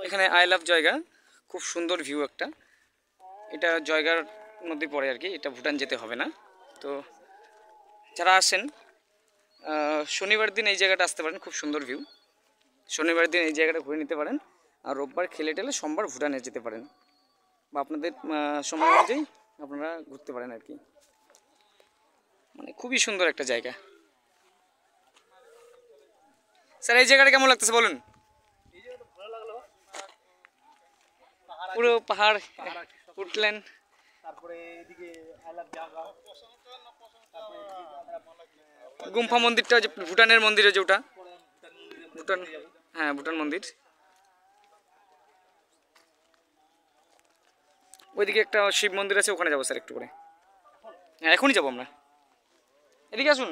এখানে I love জায়গা, খুব সুন্দর ভিউ একটা। এটা জায়গার মধ্যে পড়ে আর কি, এটা ভুটান যেতে হবে না। তো যারা আসেন শনিবার দিন এই জায়গাটা আসতে পারেন, খুব সুন্দর ভিউ। শনিবার দিন এই জায়গাটা ঘুরে নিতে পারেন, আর রোববার খেলে টেলে সোমবার ভুটানে যেতে পারেন, বা আপনাদের সময় অনুযায়ী আপনারা ঘুরতে পারেন আর কি। মানে খুবই সুন্দর একটা জায়গা। স্যার এই জায়গাটা কেমন লাগতেছে বলুন? পুরো পাহাড় উঠলেন, তারপরে এদিকে আলাপ জায়গা, গুম্ফা মন্দিরটা, যে ভুটানের মন্দিরে যেটা ভুটান, হ্যাঁ ভুটান মন্দির। ওইদিকে একটা শিব মন্দির আছে, ওখানে যাবো স্যার একটু করে। হ্যাঁ এখনই যাবো আমরা, এদিকে আসুন।